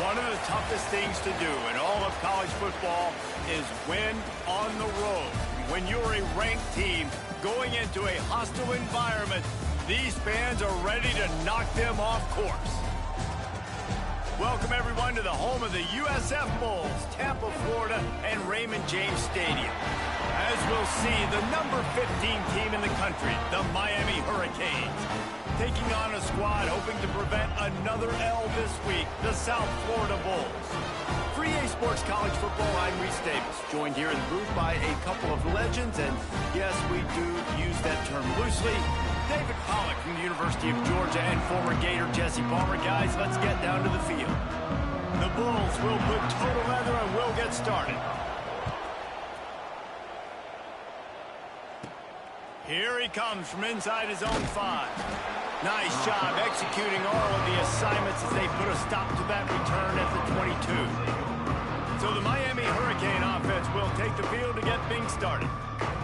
One of the toughest things to do in all of college football is win on the road. When you're a ranked team going into a hostile environment, these fans are ready to knock them off course. Welcome, everyone, to the home of the USF Bulls, Tampa, Florida, and Raymond James Stadium. As we'll see, the number 15 team in the country, the Miami Hurricanes, taking on a squad hoping to prevent another L this week, the South Florida Bulls. For EA Sports College Football, I'm Reese Davis, joined here in the booth by a couple of legends, and yes, we do use that term loosely. David Pollack from the University of Georgia and former Gator Jesse Palmer. Guys, let's get down to the field. The Bulls will put total leather and we'll get started. Here he comes from inside his own 5. Nice job executing all of the assignments as they put a stop to that return at the 22. So the Miami Hurricane offense will take the field to get things started.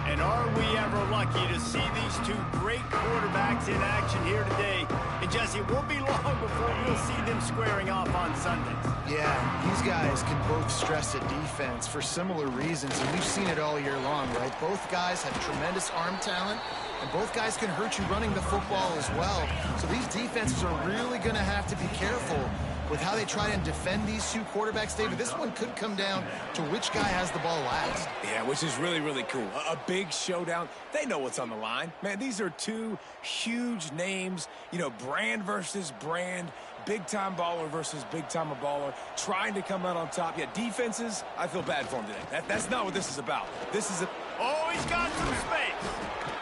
And are we ever lucky to see these two great quarterbacks in action here today? And Jesse, it won't be long before we'll see them squaring off on Sundays. Yeah, these guys can both stress a defense for similar reasons, and we've seen it all year long, right? Both guys have tremendous arm talent, and both guys can hurt you running the football as well. So these defenses are really going to have to be careful with how they try and defend these two quarterbacks. David, this one could come down to which guy has the ball last. Yeah, which is really, really cool. A big showdown. They know what's on the line. Man, these are two huge names, you know, brand versus brand, big-time baller versus big-time baller, trying to come out on top. Yeah, defenses, I feel bad for them today. That's not what this is about. This is a... Oh, he's got some space.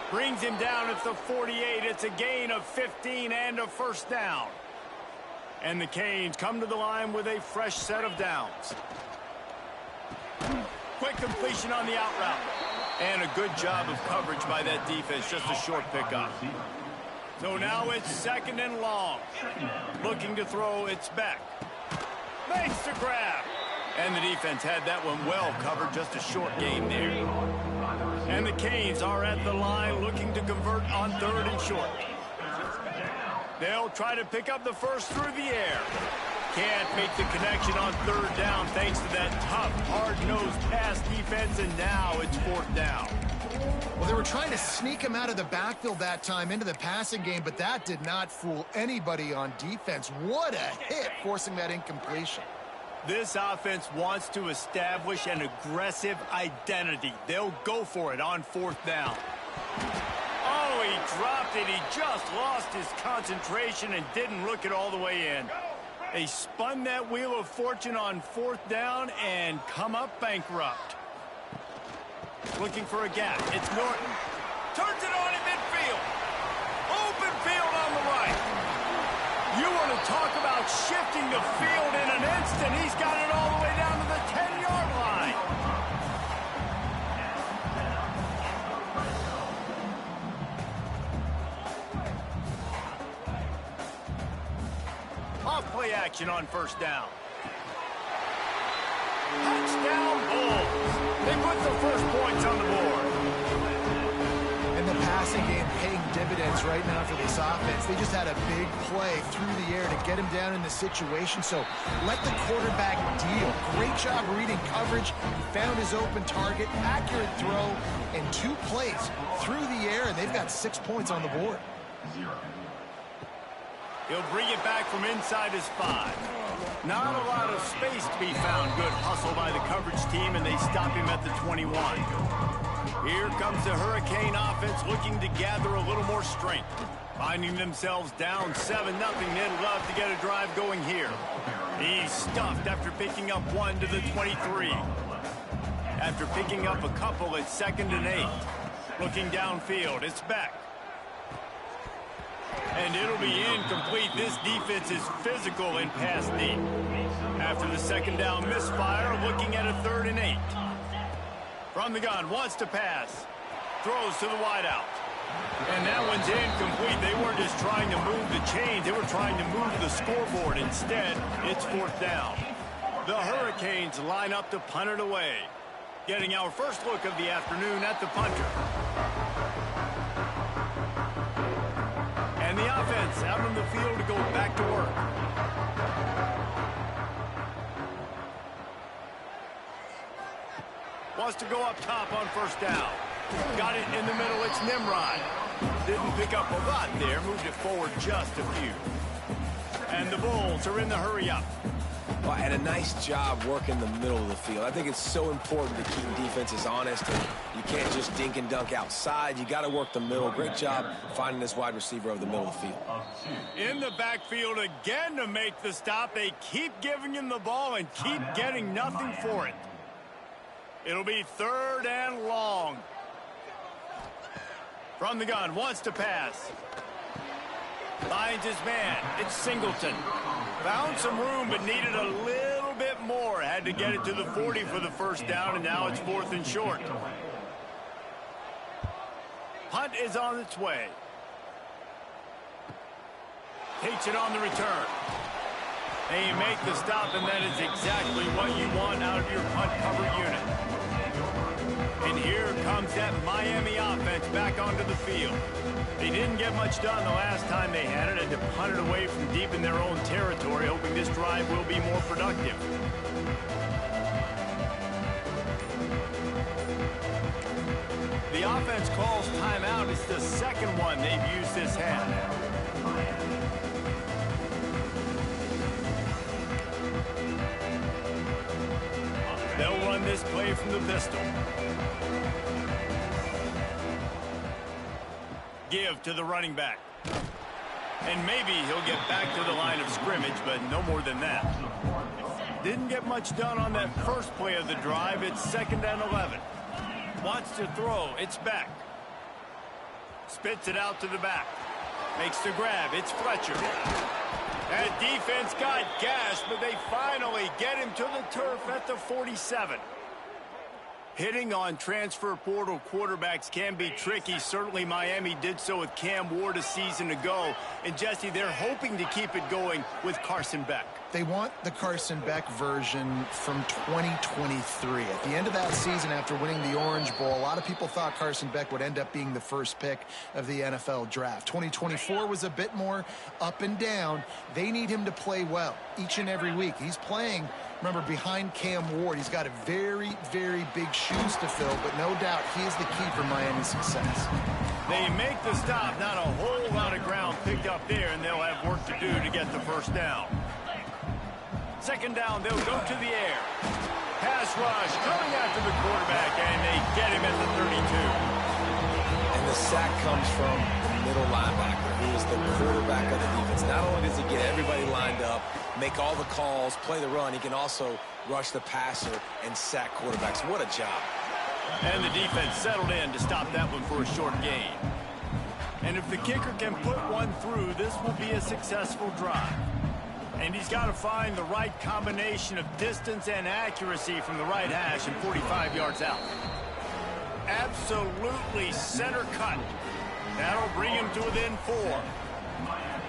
Brings him down at the 48. It's a gain of 15 and a first down. And the Canes come to the line with a fresh set of downs. Quick completion on the out route. And a good job of coverage by that defense. Just a short pickup. So now it's second and long. Looking to throw, it's back. Makes the grab. And the defense had that one well covered. Just a short gain there. And the Canes are at the line looking to convert on third and short. They'll try to pick up the first through the air. Can't make the connection on third down thanks to that tough, hard-nosed pass defense, and now it's fourth down. Well, they were trying to sneak him out of the backfield that time into the passing game, but that did not fool anybody on defense. What a hit, forcing that incompletion. This offense wants to establish an aggressive identity. They'll go for it on fourth down. Oh, he dropped it. He just lost his concentration and didn't look it all the way in. They spun that wheel of fortune on fourth down and come up bankrupt. Looking for a gap. It's Norton. Turns it on in midfield. Open field on the right. You want to talk about shifting the field in an instant. He's got it all the way down to the 10-yard line. Off-play action on first down. Touchdown Bulls. They put the first points on the board. And the passing game paying dividends right now for this offense. They just had a big play through the air to get him down in the situation. So let the quarterback deal. Great job reading coverage. He found his open target, accurate throw, and 2 plays through the air, and they've got 6 points on the board. He'll bring it back from inside his 5. Not a lot of space to be found. Good hustle by the coverage team, and they stop him at the 21. Here comes the Hurricane offense looking to gather a little more strength. Finding themselves down 7-0, they'd love to get a drive going here. He's stuffed after picking up 1 to the 23. After picking up a couple, it's 2nd and 8. Looking downfield, it's back. And it'll be incomplete. This defense is physical in pass deep. After the 2nd down misfire, looking at a 3rd and 8. From the gun, wants to pass. Throws to the wideout. And that one's incomplete. They weren't just trying to move the chains. They were trying to move the scoreboard. Instead, it's 4th down. The Hurricanes line up to punt it away. Getting our first look of the afternoon at the punter. And the offense out on the field to go back to work. Wants to go up top on 1st down. Got it in the middle. It's Nimrod. Didn't pick up a lot there. Moved it forward just a few. And the Bulls are in the hurry-up. Well, and a nice job working the middle of the field. I think it's so important to keep defenses honest. And you can't just dink and dunk outside. You got to work the middle. Great job finding this wide receiver over the middle of the field. In the backfield again to make the stop. They keep giving him the ball and keep getting nothing for it. It'll be 3rd and long. From the gun, wants to pass. Finds his man. It's Singleton. Found some room, but needed a little bit more. Had to get it to the 40 for the 1st down, and now it's 4th and short. Punt is on its way. Takes it on the return. They make the stop, and that is exactly what you want out of your punt cover unit. And here comes that Miami offense back onto the field. They didn't get much done the last time they had it, and to punt it away from deep in their own territory, hoping this drive will be more productive. The offense calls timeout. It's the 2nd one they've used this half. They'll run this play from the pistol. Give to the running back. And maybe he'll get back to the line of scrimmage, but no more than that. Didn't get much done on that first play of the drive. It's 2nd and 11. Wants to throw. It's back. Spits it out to the back. Makes the grab. It's Fletcher. That defense got gashed, but they finally get him to the turf at the 47. Hitting on transfer portal quarterbacks can be tricky. Certainly Miami did so with Cam Ward a season ago. And Jesse, they're hoping to keep it going with Carson Beck. They want the Carson Beck version from 2023. At the end of that season, after winning the Orange Bowl, a lot of people thought Carson Beck would end up being the first pick of the NFL draft. 2024 was a bit more up and down. They need him to play well each and every week. He's playing, remember, behind Cam Ward. He's got a very, very big shoes to fill, but no doubt he is the key for Miami's success. They make the stop. Not a whole lot of ground picked up there, and they'll have work to do to get the 1st down. 2nd down, they'll go to the air. Pass rush coming after the quarterback, and they get him at the 32. And the sack comes from the middle linebacker, who is the quarterback of the defense. Not only does he get everybody lined up, make all the calls, play the run, he can also rush the passer and sack quarterbacks. What a job. And the defense settled in to stop that one for a short gain. And if the kicker can put one through, this will be a successful drive. And he's got to find the right combination of distance and accuracy from the right hash and 45 yards out. Absolutely center cut. That'll bring him to within 4.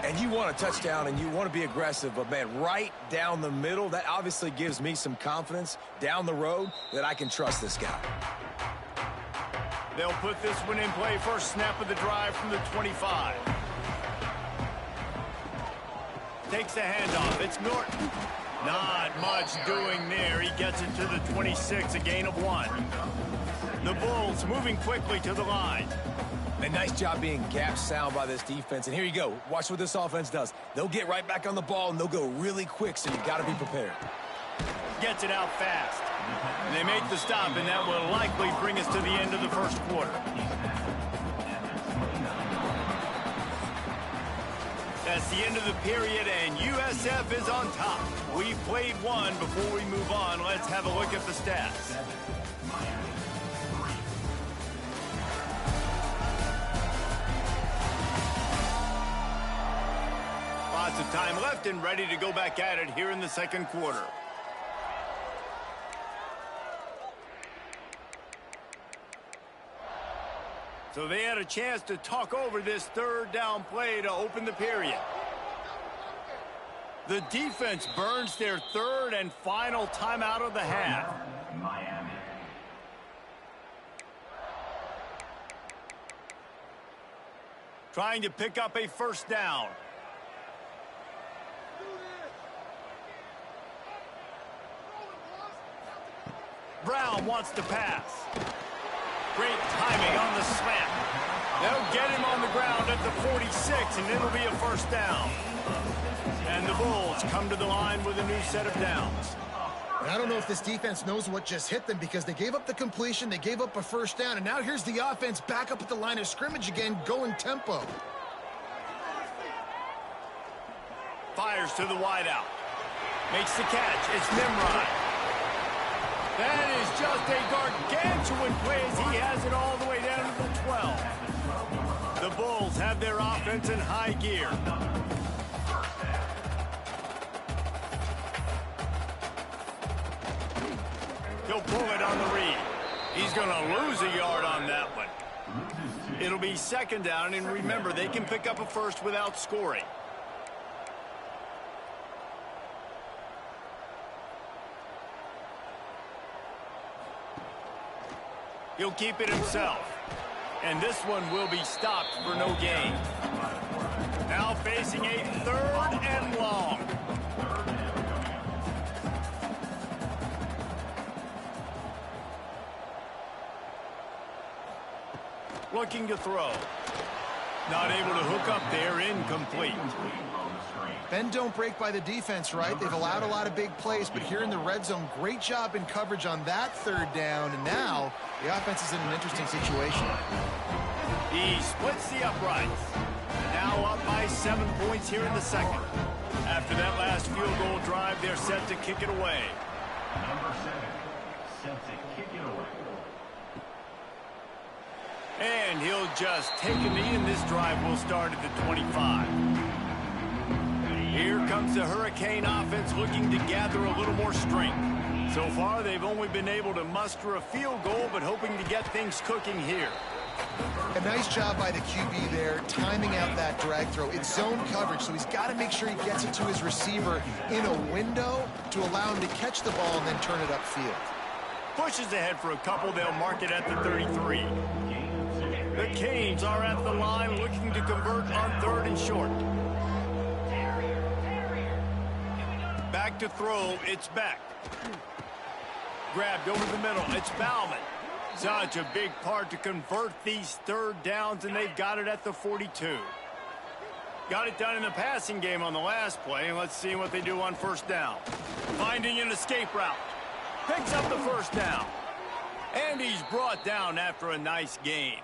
And you want a touchdown and you want to be aggressive, but, man, right down the middle, that obviously gives me some confidence down the road that I can trust this guy. They'll put this one in play first snap of the drive from the 25. Takes the handoff. It's Norton. Not much doing there. He gets it to the 26, a gain of 1. The Bulls moving quickly to the line. A nice job being gap sound by this defense. And here you go. Watch what this offense does. They'll get right back on the ball, and they'll go really quick, so you've got to be prepared. Gets it out fast. And they make the stop, and that will likely bring us to the end of the first quarter. That's the end of the period, and USF is on top. We've played one. Before we move on, let's have a look at the stats. Lots of time left and ready to go back at it here in the second quarter. So they had a chance to talk over this third down play to open the period. The defense burns their third and final timeout of the half. Trying to pick up a first down. Brown wants to pass. Great timing on the slant. They'll get him on the ground at the 46, and it'll be a first down. And the Bulls come to the line with a new set of downs. I don't know if this defense knows what just hit them because they gave up the completion, they gave up a first down, and now here's the offense back up at the line of scrimmage again, going tempo. Fires to the wideout. Makes the catch. It's Nimrod. That is just a gargantuan play as he has it all the way down to the 12. The Bulls have their offense in high gear. He'll pull it on the read. He's going to lose a yard on that one. It'll be second down, and remember, they can pick up a first without scoring. He'll keep it himself. And this one will be stopped for no gain. Now facing a third and long. Looking to throw. Not able to hook up there, incomplete. Bend don't break by the defense, right? They've allowed a lot of big plays, but here in the red zone, great job in coverage on that third down, and now the offense is in an interesting situation. He splits the uprights. Now up by 7 points here in the second. After that last field goal drive, they're set to kick it away. Number 7, set to kick it away. And he'll just take a knee, and this drive will start at the 25. Here comes the Hurricane offense looking to gather a little more strength. So far, they've only been able to muster a field goal, but hoping to get things cooking here. A nice job by the QB there, timing out that drag throw. It's zone coverage, so he's got to make sure he gets it to his receiver in a window to allow him to catch the ball and then turn it upfield. Pushes ahead for a couple. They'll mark it at the 33. The Canes are at the line looking to convert on third and short. Back to throw. It's Beck. Grabbed over the middle. It's Bauman. Such a big part to convert these third downs, and they've got it at the 42. Got it done in the passing game on the last play, and let's see what they do on first down. Finding an escape route. Picks up the first down. And he's brought down after a nice gain.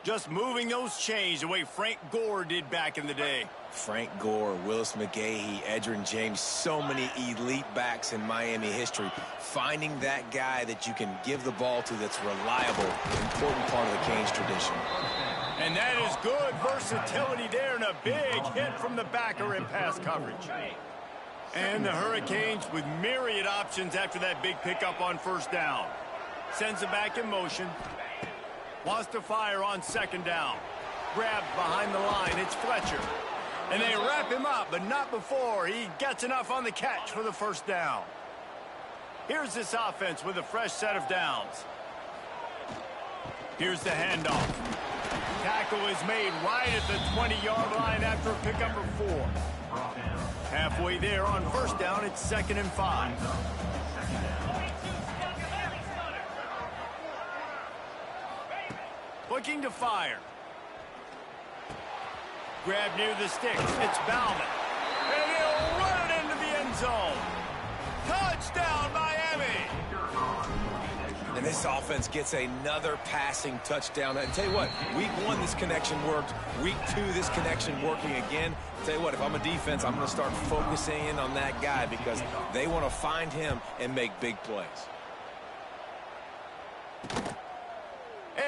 Just moving those chains the way Frank Gore did back in the day. Frank Gore, Willis McGahee, Edgerrin James, so many elite backs in Miami history. Finding that guy that you can give the ball to that's reliable, important part of the Canes tradition. And that is good versatility there, and a big hit from the backer in pass coverage. And the Hurricanes with myriad options after that big pickup on first down. Sends it back in motion. Wants to fire on second down. Grabbed behind the line. It's Fletcher. And they wrap him up, but not before he gets enough on the catch for the first down. Here's this offense with a fresh set of downs. Here's the handoff. Tackle is made right at the 20-yard line after a pickup of 4. Halfway there on first down, it's 2nd and 5. Looking to fire. Grab near the sticks. It's Bauman. And he'll run it into the end zone. Touchdown, Miami! And this offense gets another passing touchdown. And tell you what, week 1, this connection worked. Week 2, this connection working again. Tell you what, if I'm a defense, I'm going to start focusing in on that guy because they want to find him and make big plays.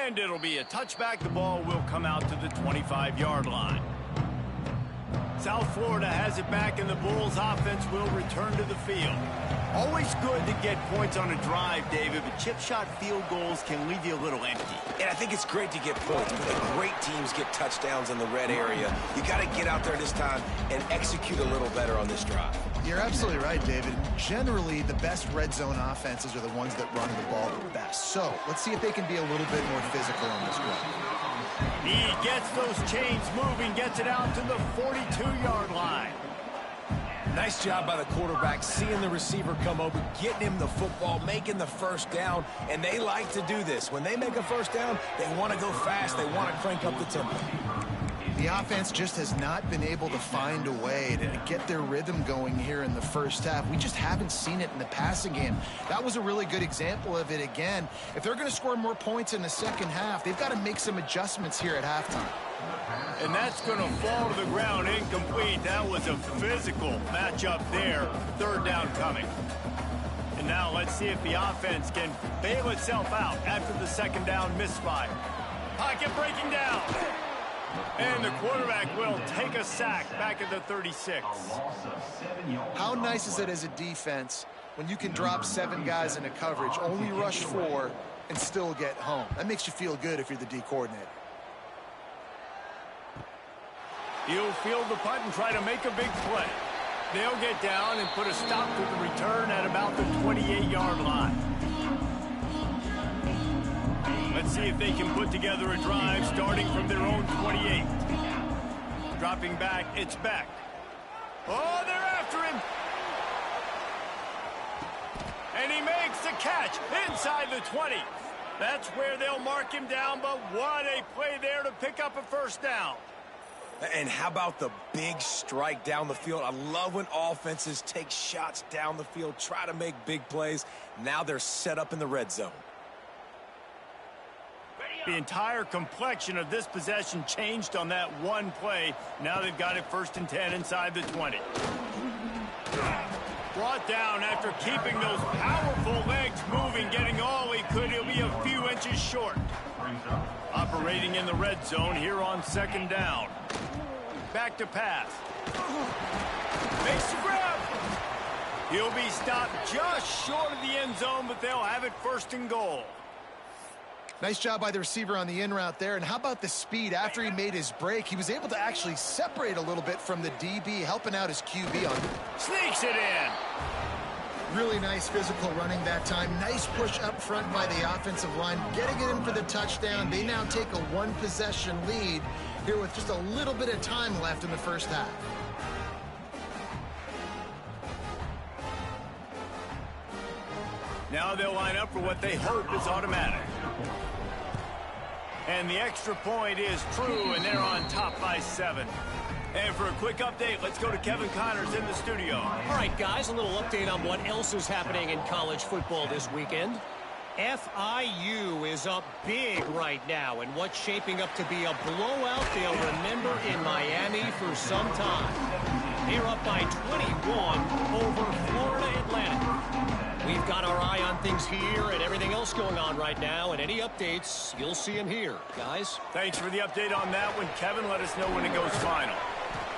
And it'll be a touchback. The ball will come out to the 25-yard line. South Florida has it back, and the Bulls offense will return to the field. Always good to get points on a drive, David, but chip shot field goals can leave you a little empty. And I think it's great to get points, but the great teams get touchdowns in the red area. You got to get out there this time and execute a little better on this drive. You're absolutely right, David. Generally, the best red zone offenses are the ones that run the ball the best. So let's see if they can be a little bit more physical on this one. He gets those chains moving, gets it out to the 42-yard line. Nice job by the quarterback, seeing the receiver come open, getting him the football, making the first down, and they like to do this. When they make a first down, they want to go fast. They want to crank up the tempo. The offense just has not been able to find a way to get their rhythm going here in the first half. We just haven't seen it in the passing game. That was a really good example of it again. If they're going to score more points in the second half, they've got to make some adjustments here at halftime. And that's going to fall to the ground incomplete. That was a physical matchup there. 3rd down coming. And now let's see if the offense can bail itself out after the 2nd down misfire. Pocket breaking down. And the quarterback will take a sack back at the 36. How nice is it as a defense when you can drop 7 guys into coverage, only rush 4, and still get home? That makes you feel good if you're the D coordinator. He'll field the punt and try to make a big play. They'll get down and put a stop to the return at about the 28-yard line. Let's see if they can put together a drive starting from their own 28. Dropping back, it's Beck. Oh, they're after him. And he makes the catch inside the 20. That's where they'll mark him down, but what a play there to pick up a first down. And how about the big strike down the field? I love when offenses take shots down the field, try to make big plays. Now they're set up in the red zone. The entire complexion of this possession changed on that one play. Now they've got it 1st and 10 inside the 20. Brought down after keeping those powerful legs moving, getting all he could. He'll be a few inches short. Operating in the red zone here on 2nd down. Back to pass. Makes the grab. He'll be stopped just short of the end zone, but they'll have it 1st and goal. Nice job by the receiver on the in route there. And how about the speed? After he made his break, he was able to actually separate a little bit from the DB, helping out his QB on it. Sneaks it in. Really nice physical running that time. Nice push up front by the offensive line, getting it in for the touchdown. They now take a 1-possession lead here with just a little bit of time left in the first half. Now they'll line up for what they hope is automatic. And the extra point is true, and they're on top by 7. And for a quick update, let's go to Kevin Connors in the studio. All right, guys, a little update on what else is happening in college football this weekend. FIU is up big right now, and what's shaping up to be a blowout they'll remember in Miami for some time. They're up by 21 over Florida Atlantic. We've got our eye on things here and everything else going on right now, and any updates, you'll see them here. Guys? Thanks for the update on that one, Kevin. Let us know when it goes final.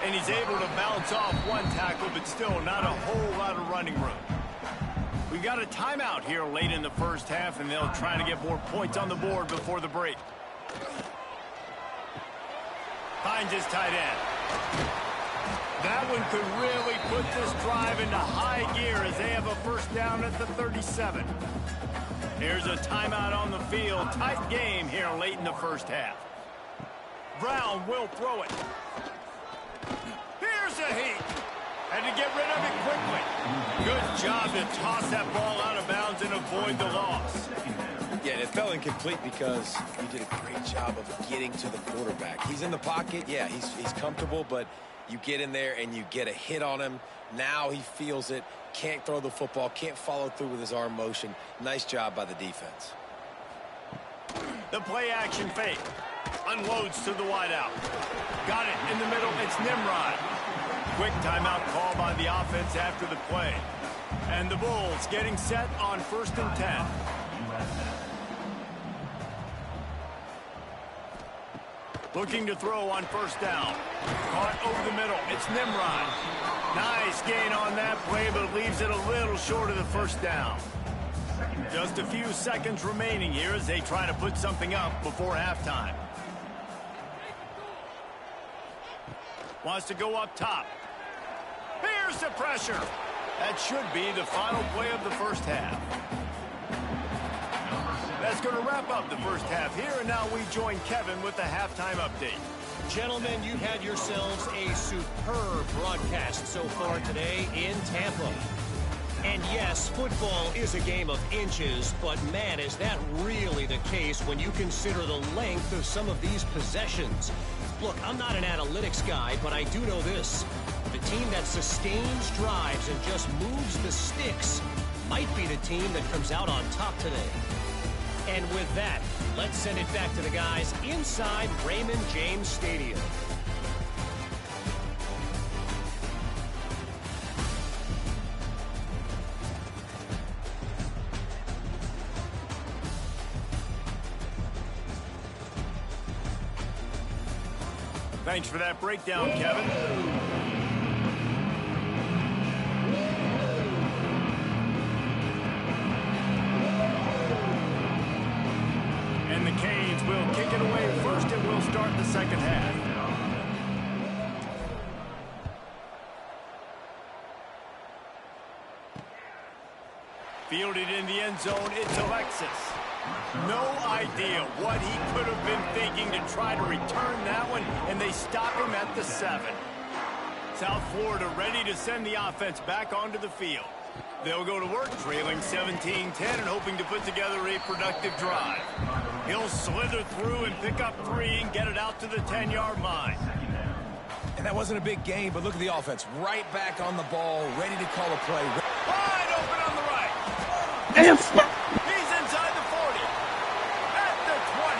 And he's able to bounce off one tackle, but still not a whole lot of running room. We got a timeout here late in the first half, and they'll try to get more points on the board before the break. Finds his tight end. That one could really put this drive into high gear as they have a first down at the 37. Here's a timeout on the field. Tight game here late in the first half. Brown will throw it. Here's a heat. And to get rid of it quickly. Good job to toss that ball out of bounds and avoid the loss. Yeah, and it fell incomplete because he did a great job of getting to the quarterback. He's in the pocket. Yeah, he's comfortable, but you get in there and you get a hit on him. Now he feels it. Can't throw the football. Can't follow through with his arm motion. Nice job by the defense. The play action fake. Unloads to the wideout. Got it in the middle. It's Nimrod. Quick timeout call by the offense after the play. And the Bulls getting set on 1st and 10. Looking to throw on 1st down. Caught over the middle. It's Nimrod. Nice gain on that play, but leaves it a little short of the 1st down. Just a few seconds remaining here as they try to put something up before halftime. Wants to go up top. Here's the pressure. That should be the final play of the first half. That's going to wrap up the first half here, and now we join Kevin with the halftime update. Gentlemen, you've had yourselves a superb broadcast so far today in Tampa. And yes, football is a game of inches, but man, is that really the case when you consider the length of some of these possessions. Look, I'm not an analytics guy, but I do know this. The team that sustains drives and just moves the sticks might be the team that comes out on top today. And with that, let's send it back to the guys inside Raymond James Stadium. Thanks for that breakdown, Kevin. And the Canes will kick it away first, and we'll start the second half. Fielded in the end zone, it's Alexis. No idea what he could have been thinking to try to return that one, and they stop him at the 7. South Florida ready to send the offense back onto the field. They'll go to work trailing 17-10 and hoping to put together a productive drive. He'll slither through and pick up 3 and get it out to the 10-yard line. And that wasn't a big game, but look at the offense. Right back on the ball, ready to call a play. Wide open on the right. He's inside the 40. At the 20.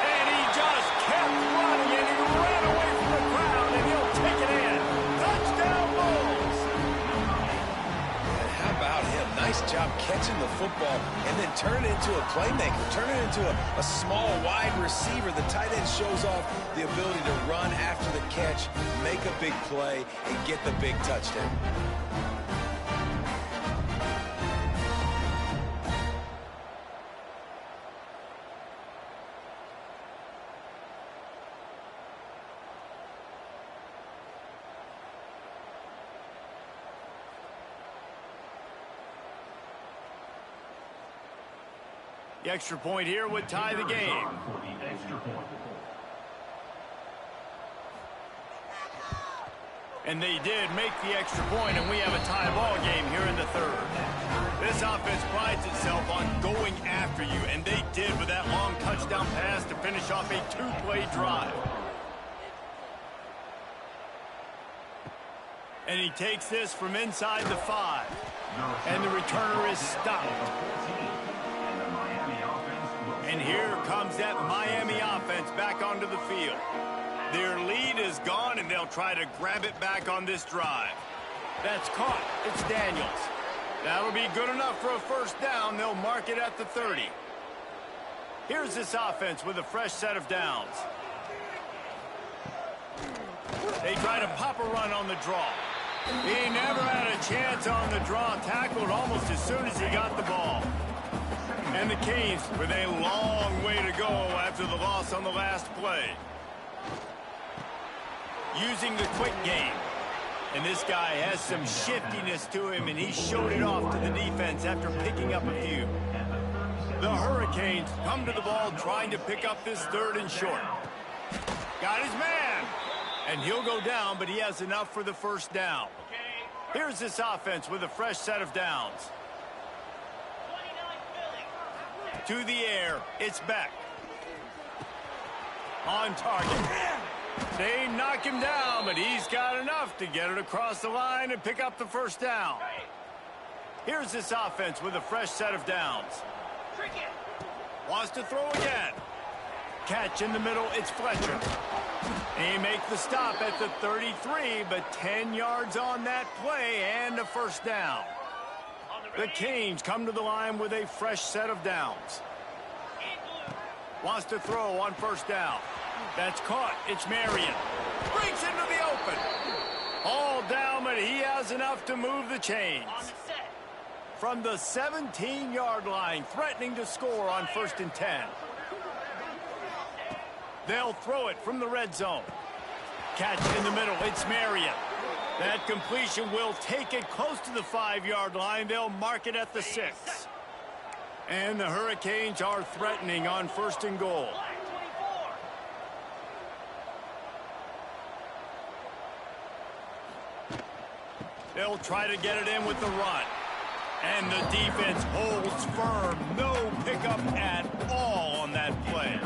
And he just kept running, and he ran away from the crowd, and he'll take it in. Touchdown, Bulls. And how about him? Nice job catching the football and then turn it into a playmaker. Turn it into a small wide receiver. The tight end shows off the ability to run after the catch, make a big play, and get the big touchdown. The extra point here would tie the game. And they did make the extra point, and we have a tie ball game here in the third. This offense prides itself on going after you, and they did with that long touchdown pass to finish off a 2-play drive. And he takes this from inside the 5. And the returner is stopped. And here comes that Miami offense back onto the field. Their lead is gone, and they'll try to grab it back on this drive. That's caught. It's Daniels. That'll be good enough for a first down. They'll mark it at the 30. Here's this offense with a fresh set of downs. They try to pop a run on the draw. He never had a chance on the draw. Tackled almost as soon as he got the ball. And the Canes with a long way to go after the loss on the last play. Using the quick game. And this guy has some shiftiness to him, and he showed it off to the defense after picking up a few. The Hurricanes come to the ball trying to pick up this 3rd and short. Got his man. And he'll go down, but he has enough for the first down. Here's this offense with a fresh set of downs. To the air, it's Beck. On target. They knock him down, but he's got enough to get it across the line and pick up the first down. Here's this offense with a fresh set of downs. Wants to throw again. Catch in the middle, it's Fletcher. He makes the stop at the 33, but 10 yards on that play and a first down. The Canes come to the line with a fresh set of downs. Wants to throw on first down. That's caught. It's Marion. Breaks into the open. All down, but he has enough to move the chains. From the 17-yard line, threatening to score on 1st and 10. They'll throw it from the red zone. Catch in the middle. It's Marion. That completion will take it close to the 5-yard line. They'll mark it at the 6. And the Hurricanes are threatening on 1st and goal. They'll try to get it in with the run. And the defense holds firm. No pickup at all on that play.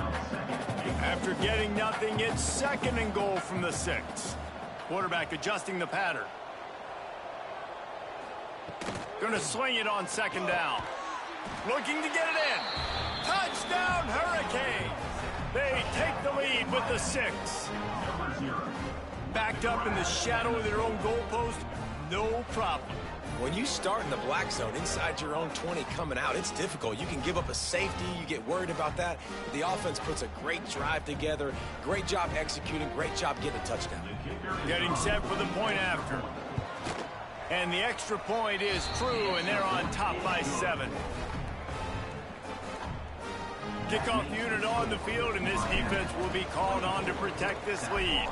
After getting nothing, it's 2nd and goal from the 6. Quarterback adjusting the pattern. Gonna swing it on 2nd down. Looking to get it in. Touchdown, Hurricanes! They take the lead with the 6. Backed up in the shadow of their own goalpost, no problem. When you start in the black zone inside your own 20 coming out, it's difficult. You can give up a safety. You get worried about that. The offense puts a great drive together. Great job executing. Great job getting a touchdown. Getting set for the point after. And the extra point is true, and they're on top by 7. Kickoff unit on the field, and this defense will be called on to protect this lead.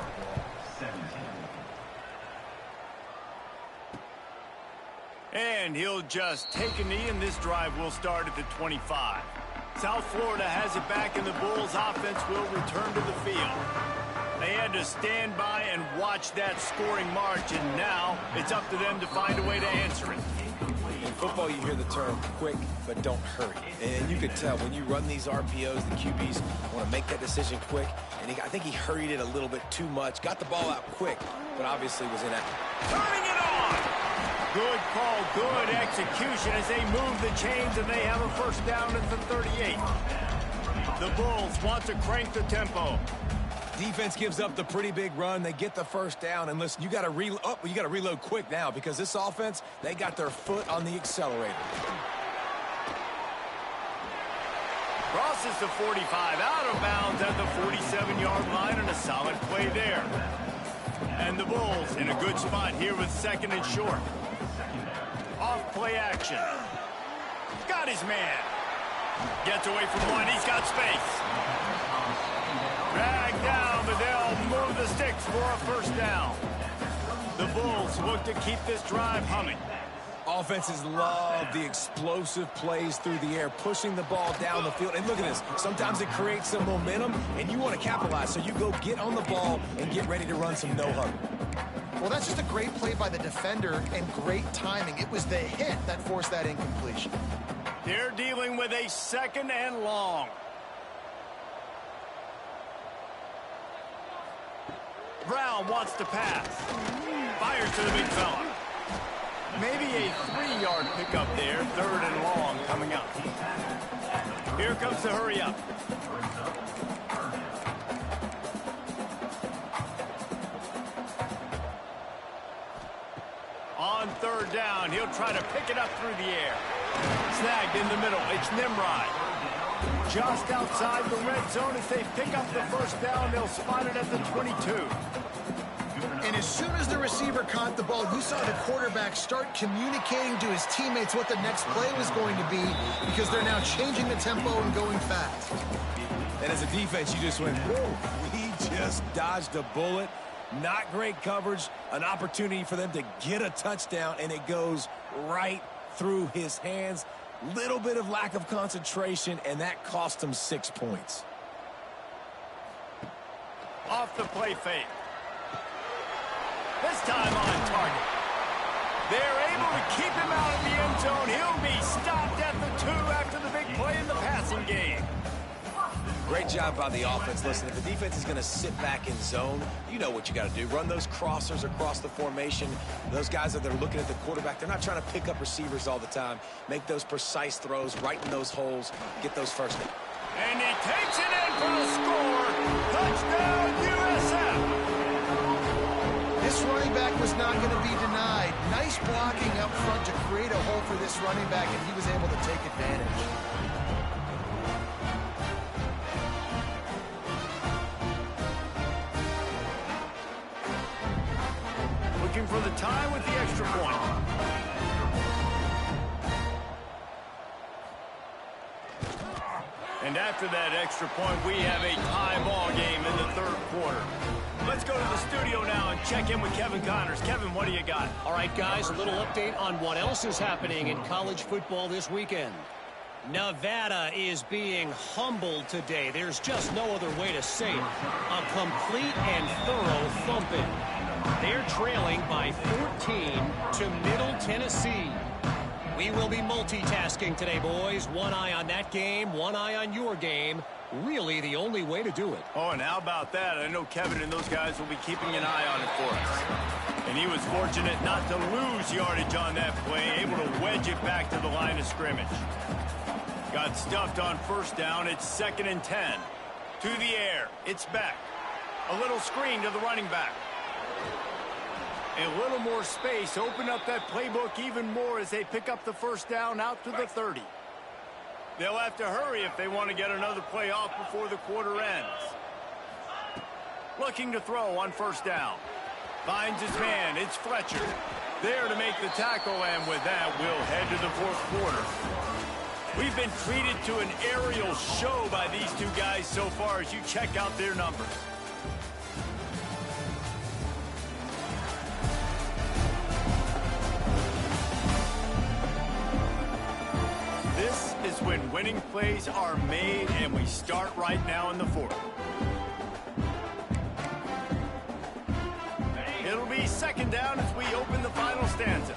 And he'll just take a knee, and this drive will start at the 25. South Florida has it back, and the Bulls offense will return to the field. They had to stand by and watch that scoring march, and now it's up to them to find a way to answer it. In football, you hear the term quick, but don't hurry. And you could tell when you run these RPOs, the QBs want to make that decision quick. And I think he hurried it a little bit too much. Got the ball out quick, but obviously was inaccurate. Turning it on! Good call, good execution as they move the chains, and they have a first down at the 38. The Bulls want to crank the tempo. Defense gives up the pretty big run. They get the first down, and listen, you got to reload quick now because this offense, they got their foot on the accelerator. Crosses the 45, out of bounds at the 47-yard line, and a solid play there. And the Bulls in a good spot here with 2nd and short. Off play action. Got his man. Gets away from one. He's got space. Dragged down, but they'll move the sticks for a first down. The Bulls look to keep this drive humming. Offenses love the explosive plays through the air, pushing the ball down the field. And look at this. Sometimes it creates some momentum, and you want to capitalize. So you go get on the ball and get ready to run some no-huddle. Well, that's just a great play by the defender and great timing. It was the hit that forced that incompletion. They're dealing with a 2nd and long. Brown wants to pass. Fires to the big fella. Maybe a 3-yard pickup there. 3rd and long coming up. Here comes the hurry up. On 3rd down, he'll try to pick it up through the air. Snagged in the middle. It's Nimrod. Just outside the red zone as they pick up the first down. They'll spot it at the 22. And as soon as the receiver caught the ball, you saw the quarterback start communicating to his teammates what the next play was going to be because they're now changing the tempo and going fast. And as a defense, you just went, whoa, he just dodged a bullet. Not great coverage, an opportunity for them to get a touchdown, and it goes right through his hands. Little bit of lack of concentration, and that cost him 6 points. Off the play fake. This time on target. They're able to keep him out of the end zone. He'll be stopped at the 2 after the big play in the passing game. Great job by the offense. Listen, if the defense is going to sit back in zone, you know what you got to do. Run those crossers across the formation. Those guys that are looking at the quarterback, they're not trying to pick up receivers all the time. Make those precise throws right in those holes. Get those first down. And he takes it in for a score. Touchdown, USF. This running back was not going to be denied. Nice blocking up front to create a hole for this running back, and he was able to take advantage. Looking for the tie with the extra point. And after that extra point, we have a tie ball game in the third quarter. Let's go to the studio now and check in with Kevin Connors. Kevin, what do you got? All right, guys, a little update on what else is happening in college football this weekend. Nevada is being humbled today. There's just no other way to say it. A complete and thorough thumping. They're trailing by 14 to Middle Tennessee. We will be multitasking today, boys. One eye on that game, one eye on your game. Really the only way to do it. Oh, and how about that? I know Kevin and those guys will be keeping an eye on it for us. And he was fortunate not to lose yardage on that play, able to wedge it back to the line of scrimmage. Got stuffed on first down. It's 2nd and 10. To the air. It's back. A little screen to the running back. A little more space. Open up that playbook even more as they pick up the first down out to the 30. They'll have to hurry if they want to get another play off before the quarter ends. Looking to throw on first down. Finds his man. It's Fletcher. There to make the tackle, and with that, we'll head to the fourth quarter. We've been treated to an aerial show by these two guys so far as you check out their numbers. This is when winning plays are made, and we start right now in the fourth. It'll be 2nd down as we open the final stanza.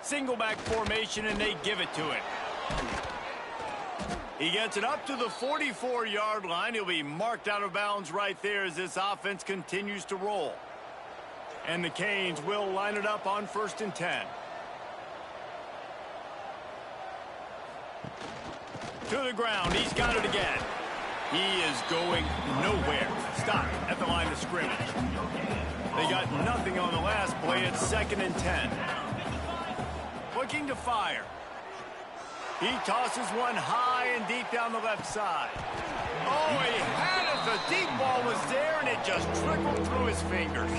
Single back formation, and they give it to him. He gets it up to the 44-yard line. He'll be marked out of bounds right there as this offense continues to roll. And the Canes will line it up on 1st and 10. To the ground. He's got it again. He is going nowhere. Stopped at the line of scrimmage. They got nothing on the last play. It's 2nd and 10. Looking to fire. He tosses one high and deep down the left side. Oh, he had it. The deep ball was there, and it just trickled through his fingers.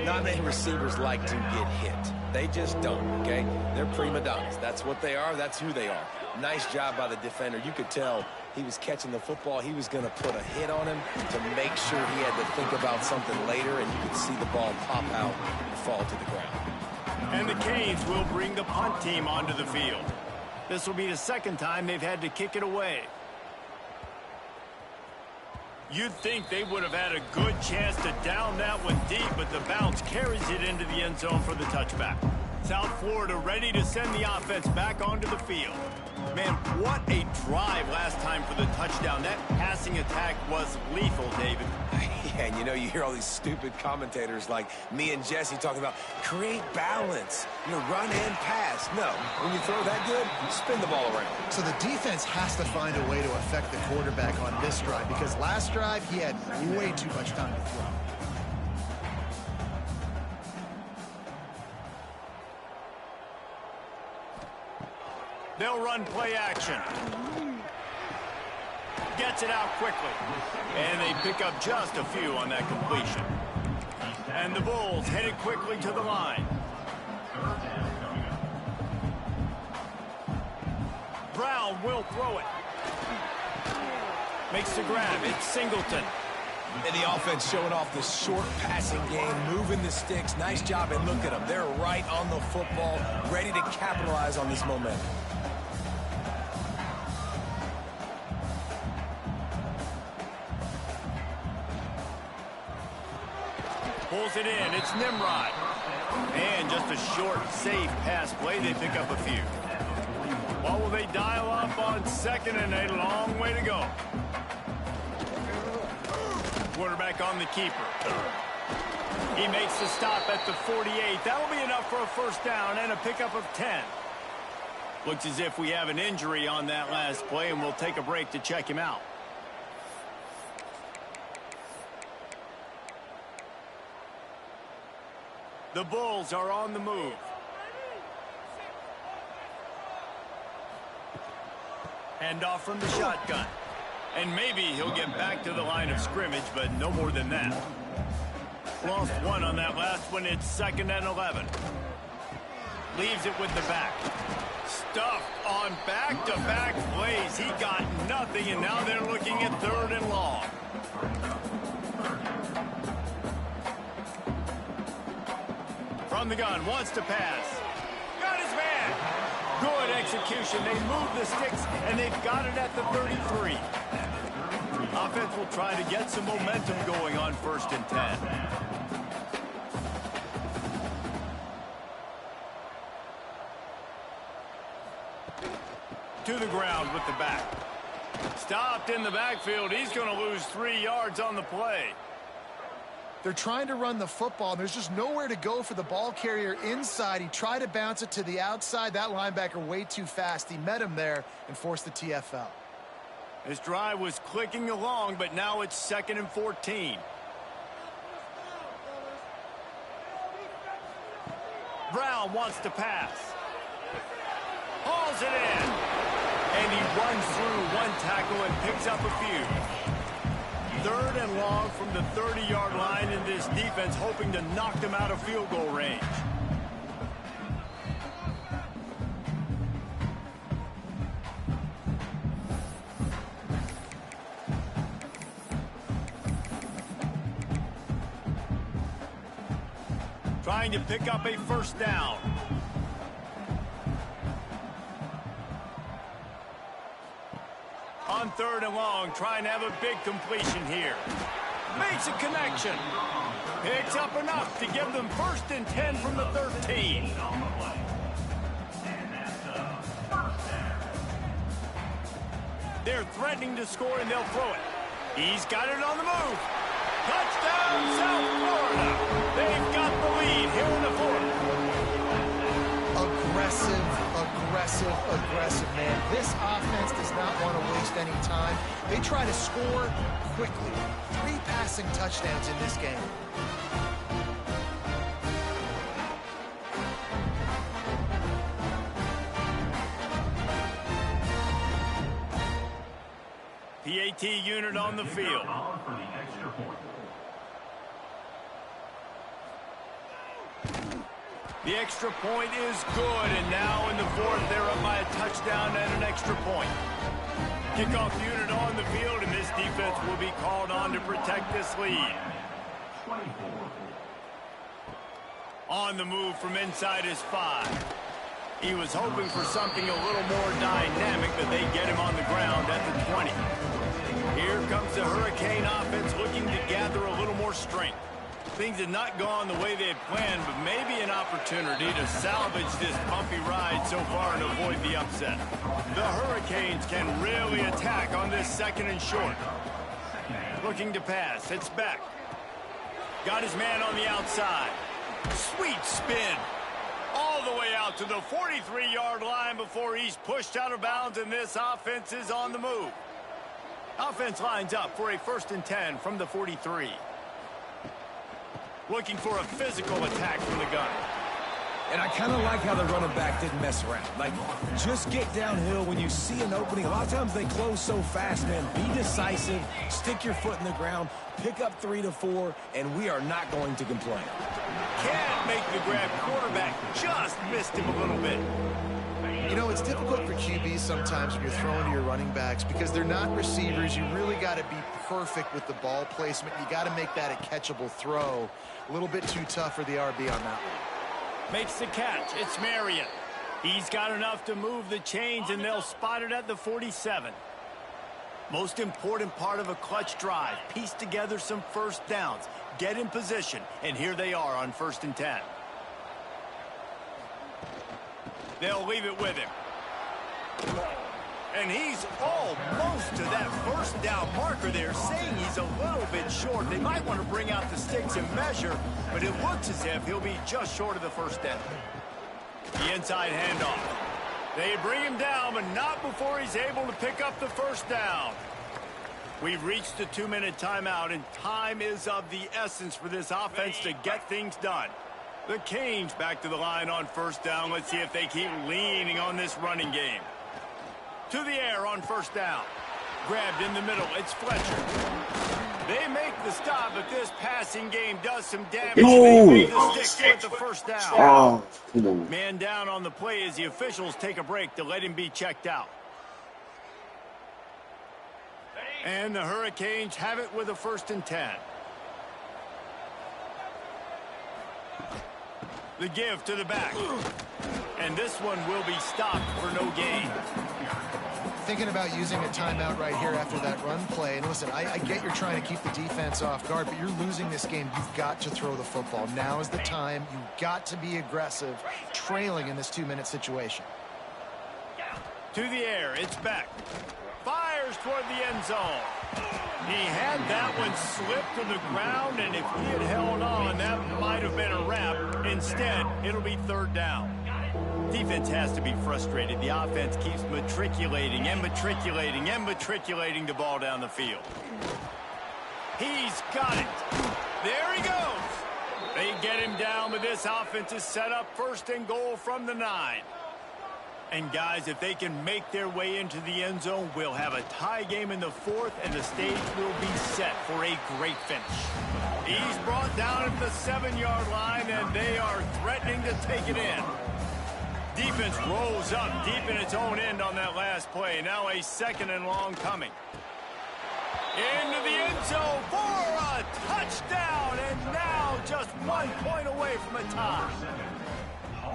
Not many receivers like to get hit. They just don't, okay? They're prima donnas. That's what they are. That's who they are. Nice job by the defender. You could tell he was catching the football. He was going to put a hit on him to make sure he had to think about something later, and you could see the ball pop out and fall to the ground. And the Canes will bring the punt team onto the field. This will be the 2nd time they've had to kick it away. You'd think they would have had a good chance to down that one deep, but the bounce carries it into the end zone for the touchback. South Florida ready to send the offense back onto the field. Man, what a drive last time for the touchdown. That passing attack was lethal, David. Yeah, and you know, you hear all these stupid commentators like me and Jesse talking about create balance, you know, run and pass. No, when you throw that good, you spin the ball around. So the defense has to find a way to affect the quarterback on this drive, because last drive he had way too much time to throw. They'll run play action. Gets it out quickly. And they pick up just a few on that completion. And the Bulls headed quickly to the line. Brown will throw it. Makes the grab. It's Singleton. And the offense showing off the short passing game, moving the sticks. Nice job, and look at them. They're right on the football, ready to capitalize on this momentum. Pulls it in. It's Nimrod. And just a short, safe pass play. They pick up a few. What will they dial up on second and a long way to go? Quarterback on the keeper. He makes the stop at the 48. That'll be enough for a first down and a pickup of 10. Looks as if we have an injury on that last play, and we'll take a break to check him out. The Bulls are on the move. Hand off from the shotgun. And maybe he'll get back to the line of scrimmage, but no more than that. Lost one on that last one. It's 2nd and 11. Leaves it with the back. Stuffed on back-to-back plays. He got nothing, and now they're looking at 3rd and long. From the gun, wants to pass. Got his man. Good execution. They move the sticks, and they've got it at the 33. Offense will try to get some momentum going on 1st and 10. To the ground with the back. Stopped in the backfield. He's going to lose 3 yards on the play. They're trying to run the football, and there's just nowhere to go for the ball carrier inside. He tried to bounce it to the outside. That linebacker way too fast. He met him there and forced the TFL. This drive was clicking along, but now it's 2nd and 14. Brown wants to pass. Hauls it in. And he runs through one tackle and picks up a few. 3rd and long from the 30-yard line, and this defense hoping to knock them out of field goal range. Trying to pick up a first down. On 3rd and long, trying to have a big completion here. Makes a connection. Picks up enough to give them 1st and 10 from the 13. They're threatening to score, and they'll throw it. He's got it on the move. Touchdown, South Florida. They've got the lead here in the 4th. Aggressive, man. This offense does not want to waste any time. They try to score quickly. 3 passing touchdowns in this game. PAT unit on the field. The extra point is good, and now in the 4th, they're up by a touchdown and an extra point. Kickoff unit on the field, and this defense will be called on to protect this lead. On the move from inside his 5. He was hoping for something a little more dynamic, but they get him on the ground at the 20. Here comes the Hurricane offense looking to gather a little more strength. Things had not gone the way they had planned, but maybe an opportunity to salvage this bumpy ride so far and avoid the upset. The Hurricanes can really attack on this 2nd and short. Looking to pass. It's back. Got his man on the outside. Sweet spin. All the way out to the 43-yard line before he's pushed out of bounds, and this offense is on the move. Offense lines up for a 1st and 10 from the 43. Looking for a physical attack from the gun. And I kind of like how the running back didn't mess around. Like, just get downhill when you see an opening. A lot of times they close so fast, man. Be decisive, stick your foot in the ground, pick up 3 to 4, and we are not going to complain. Can't make the grab. Quarterback just missed him a little bit. You know, it's difficult for QBs sometimes when you're throwing to your running backs because they're not receivers. You really got to be perfect with the ball placement. You got to make that a catchable throw. A little bit too tough for the RB on that one. Makes the catch. It's Marion. He's got enough to move the chains, and they'll spot it at the 47. Most important part of a clutch drive. Piece together some first downs. Get in position, and here they are on 1st and 10. They'll leave it with him. And he's almost to that first down marker there, saying he's a little bit short. They might want to bring out the sticks and measure, but it looks as if he'll be just short of the first down. The inside handoff. They bring him down, but not before he's able to pick up the first down. We've reached the 2-minute timeout, and time is of the essence for this offense to get things done. The Canes back to the line on 1st down. Let's see if they keep leaning on this running game. To the air on 1st down. Grabbed in the middle. It's Fletcher. They make the stop, but this passing game does some damage. They make the stick with the first down. Man down on the play as the officials take a break to let him be checked out. And the Hurricanes have it with a 1st and 10. The give to the back. And this one will be stopped for no gain. Thinking about using a timeout right here after that run play. And listen, I get you're trying to keep the defense off guard, but you're losing this game. You've got to throw the football. Now is the time. You've got to be aggressive, trailing in this 2-minute situation. To the air. It's Beck. Fires toward the end zone. He had that one slip to the ground, and if he had held on, that might have been a wrap. Instead, it'll be 3rd down. Defense has to be frustrated. The offense keeps matriculating and matriculating and matriculating the ball down the field. He's got it. There he goes. They get him down, but this offense is set up 1st and goal from the 9. And guys, if they can make their way into the end zone, we'll have a tie game in the 4th, and the stage will be set for a great finish. He's brought down at the 7-yard line, and they are threatening to take it in. Defense rolls up deep in its own end on that last play. Now a 2nd and long coming. Into the end zone for a touchdown, and now just 1 point away from a tie.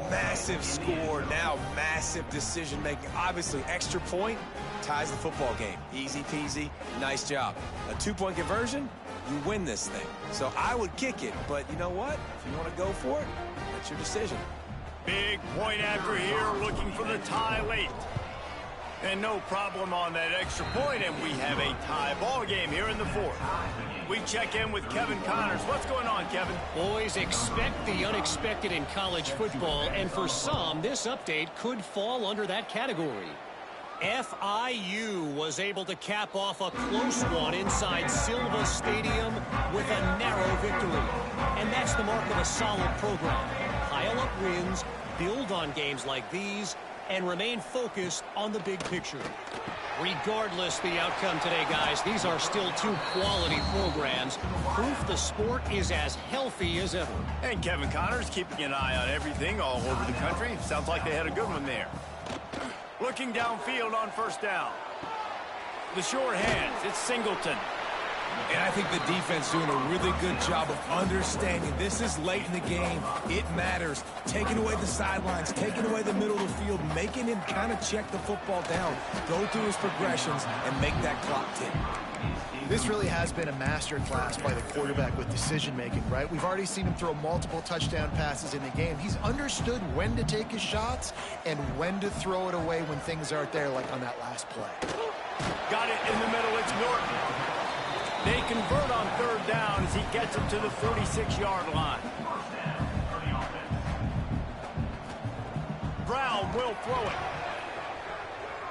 Massive score, now massive decision-making. Obviously, extra point ties the football game. Easy peasy, nice job. A 2-point conversion, you win this thing. So I would kick it, but you know what? If you want to go for it, that's your decision. Big point after here, looking for the tie late. And no problem on that extra point, and we have a tie ball game here in the 4th. We check in with Kevin Connors. What's going on, Kevin? Boys, expect the unexpected in college football, and for some, this update could fall under that category. FIU was able to cap off a close one inside Silva Stadium with a narrow victory. And that's the mark of a solid program. Pile up wins, build on games like these, and remain focused on the big picture. Regardless the outcome today, guys, these are still 2 quality programs. Proof the sport is as healthy as ever. And Kevin Connors keeping an eye on everything all over the country. Sounds like they had a good one there. Looking downfield on 1st down. The short hands, it's Singleton. And I think the defense doing a really good job of understanding this is late in the game. It matters. Taking away the sidelines, taking away the middle of the field, making him kind of check the football down, go through his progressions, and make that clock tick. This really has been a master class by the quarterback with decision-making, right? We've already seen him throw multiple touchdown passes in the game. He's understood when to take his shots and when to throw it away when things aren't there, like on that last play. Got it in the middle. It's Norton. They convert on 3rd down as he gets him to the 46-yard line. Brown will throw it.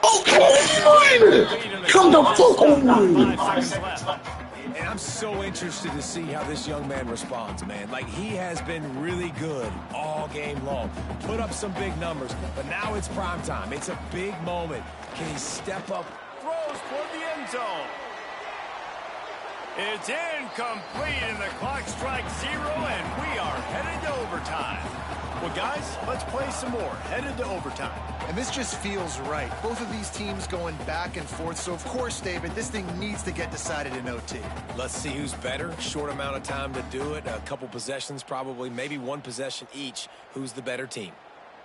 Okay, come the fuck on. 5 seconds left. And I'm so interested to see how this young man responds, man. Like, he has been really good all game long. Put up some big numbers, but now it's prime time. It's a big moment. Can he step up? Throws toward the end zone. It's incomplete, and the clock strikes 0, and we are headed to overtime. Well, guys, let's play some more. Headed to overtime. And this just feels right. Both of these teams going back and forth. So, of course, David, this thing needs to get decided in OT. Let's see who's better. Short amount of time to do it. A couple possessions probably. Maybe one possession each. Who's the better team?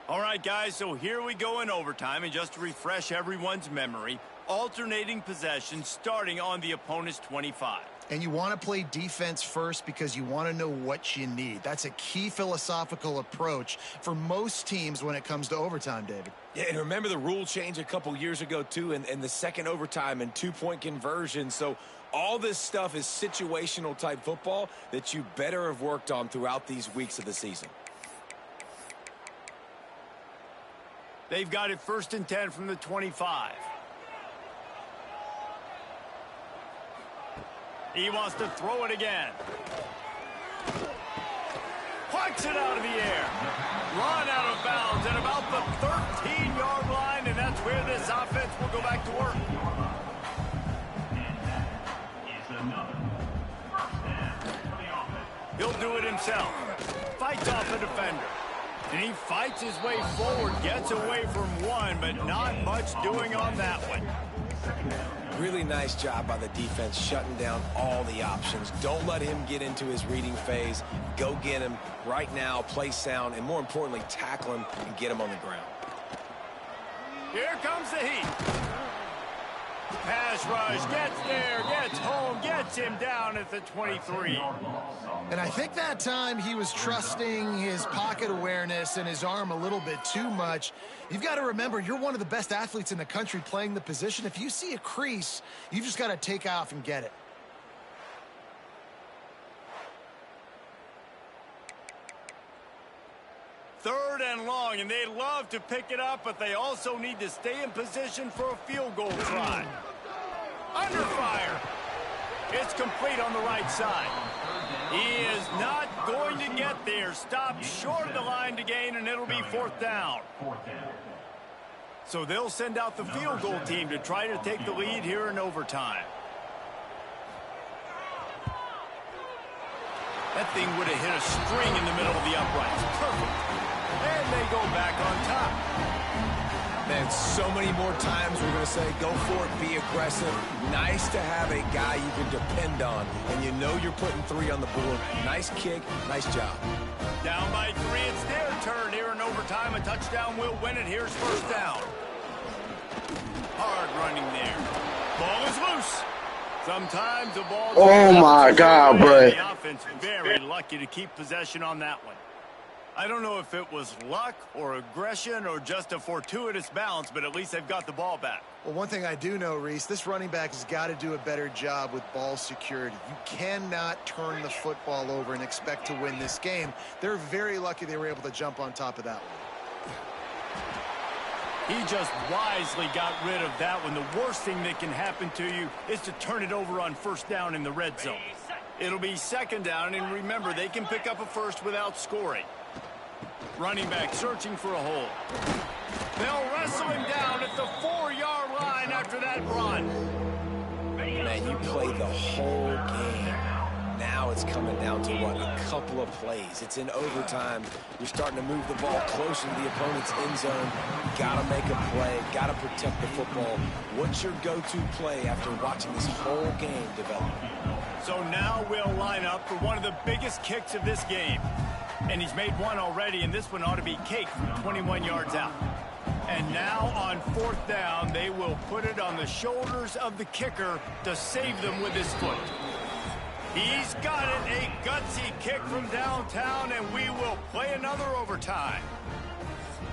All right, guys, so here we go in overtime. And just to refresh everyone's memory, alternating possessions starting on the opponent's 25. And you want to play defense first because you want to know what you need. That's a key philosophical approach for most teams when it comes to overtime, David. Yeah, and remember the rule change a couple years ago, too, and the second overtime and two-point conversion. So all this stuff is situational type football that you better have worked on throughout these weeks of the season. They've got it 1st and 10 from the 25. He wants to throw it again. Plucks it out of the air. Run out of bounds at about the 13-yard line, and that's where this offense will go back to work. He'll do it himself. Fights off a defender. And he fights his way forward, gets away from one, but not much doing on that one. Really nice job by the defense shutting down all the options. Don't let him get into his reading phase. Go get him right now, play sound, and more importantly, tackle him and get him on the ground. Here comes the heat. Pass rush, gets there, gets home, gets him down at the 23. And I think that time he was trusting his pocket awareness and his arm a little bit too much. You've got to remember, you're one of the best athletes in the country playing the position. If you see a crease, you've just got to take off and get it. Third and long, and they love to pick it up, but they also need to stay in position for a field goal try. Under fire. It's complete on the right side. He is not going to get there. Stopped short of the line to gain, and it'll be 4th down. So they'll send out the field goal team to try to take the lead here in overtime. That thing would have hit a string in the middle of the uprights. Perfect. And they go back on top. Man, so many more times we're going to say, go for it, be aggressive. Nice to have a guy you can depend on, and you know you're putting 3 on the board. Nice kick, nice job. Down by 3, it's their turn here in overtime. A touchdown will win it. Here's 1st down. Hard running there. Ball is loose. Sometimes the ball... Oh, my God, bro. The offense very lucky to keep possession on that one. I don't know if it was luck or aggression or just a fortuitous bounce, but at least they've got the ball back. Well, one thing I do know, Reese, this running back has got to do a better job with ball security. You cannot turn the football over and expect to win this game. They're very lucky they were able to jump on top of that one. He just wisely got rid of that one. The worst thing that can happen to you is to turn it over on 1st down in the red zone. It'll be 2nd down, and remember, they can pick up a first without scoring. Running back searching for a hole. They'll wrestle him down at the 4-yard line after that run. Man, you played the whole game. Now it's coming down to, what, a couple of plays. It's in overtime. You're starting to move the ball closer to the opponent's end zone. Got to make a play. Got to protect the football. What's your go-to play after watching this whole game develop? So now we'll line up for one of the biggest kicks of this game. And he's made one already, and this one ought to be cake from 21 yards out. And now on 4th down, they will put it on the shoulders of the kicker to save them with his foot. He's got it, a gutsy kick from downtown, and we will play another overtime.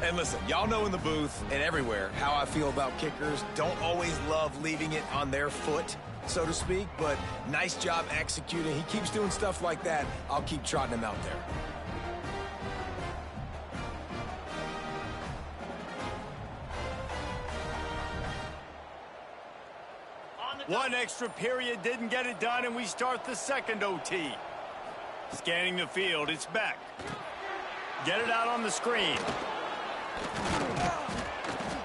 And listen, y'all know in the booth and everywhere how I feel about kickers. Don't always love leaving it on their foot, so to speak, but nice job executing. He keeps doing stuff like that. I'll keep trotting him out there. One extra period didn't get it done, and we start the 2nd OT. Scanning the field, it's back. Get it out on the screen.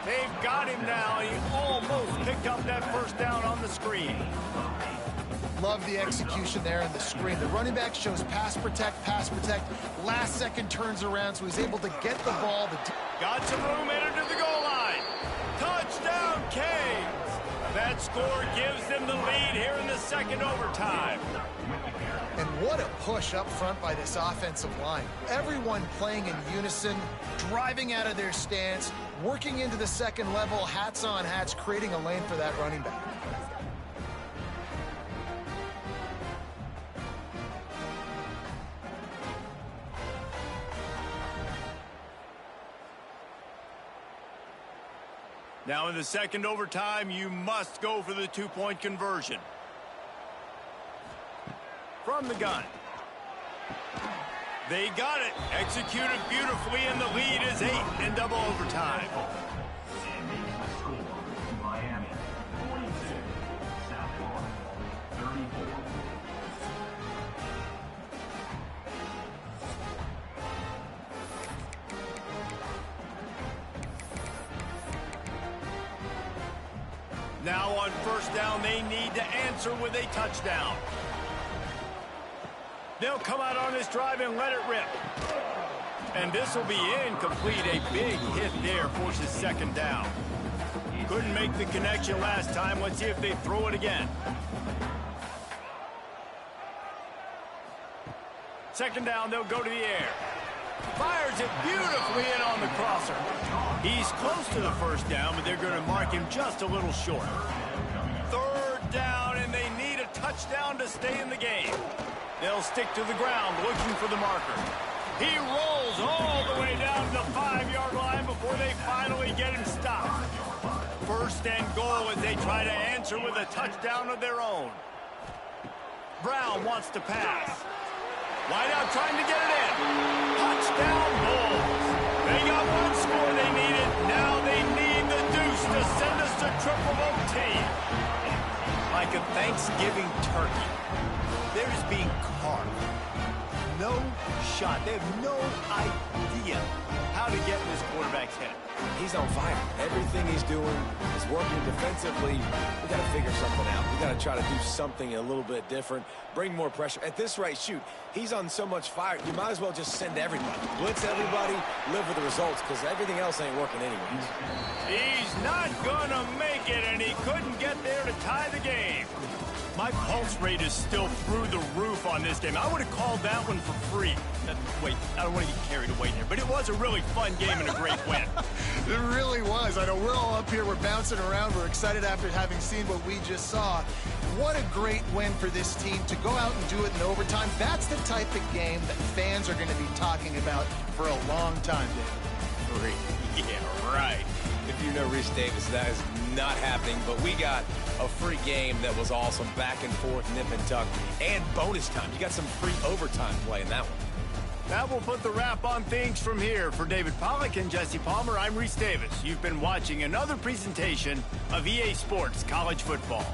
They've got him now. He almost picked up that 1st down on the screen. Love the execution there in the screen. The running back shows pass protect. Last second turns around, so he's able to get the ball. Got some room headed to the goal line. Touchdown, Canes. That score gives them the lead here in the second overtime. And what a push up front by this offensive line. Everyone playing in unison, driving out of their stance, working into the second level, hats on hats, creating a lane for that running back. Now in the second overtime, you must go for the two-point conversion. From the gun. They got it. Executed beautifully, and the lead is 8 in double overtime. And makes the score. Miami 42, South Florida 34. Now on first down, they need to answer with a touchdown. They'll come out on this drive and let it rip. And this will be incomplete. A big hit there forces second down. Couldn't make the connection last time. Let's see if they throw it again. Second down, they'll go to the air. Fires it beautifully in on the crosser. He's close to the first down, but they're going to mark him just a little short. Third down, and they need a touchdown to stay in the game. They'll stick to the ground looking for the marker. He rolls all the way down to the 5-yard line before they finally get him stopped. First and goal as they try to answer with a touchdown of their own. Brown wants to pass. Wide out trying to get it in. Touchdown Bulls. They got one score they needed. Now they need the deuce to send us to triple OT. Like a Thanksgiving turkey. They're just being carved. No shot. They have no idea how to get in this quarterback's head. He's on fire. Everything he's doing is working defensively. We got to figure something out. We got to try to do something a little bit different, bring more pressure. At this rate, shoot, he's on so much fire, you might as well just send everybody. Blitz everybody, live with the results, because everything else ain't working anyways. He's not gonna make it, and he couldn't get there to tie the game. My pulse rate is still through the roof on this game. I would have called that one for free. Wait, I don't want to get carried away there, but it was a really fun game and a great win. It really was. I know we're all up here, we're bouncing around, we're excited after having seen what we just saw. What a great win for this team to go out and do it in overtime. That's the type of game that fans are going to be talking about for a long time, David. Yeah, right. If you know Rich Davis, that is not happening, but we got a free game that was awesome, back and forth, nip and tuck, and bonus time. You got some free overtime play in that one. That will put the wrap on things from here. For David Pollack and Jesse Palmer, I'm Rhys Davis. You've been watching another presentation of EA Sports College Football.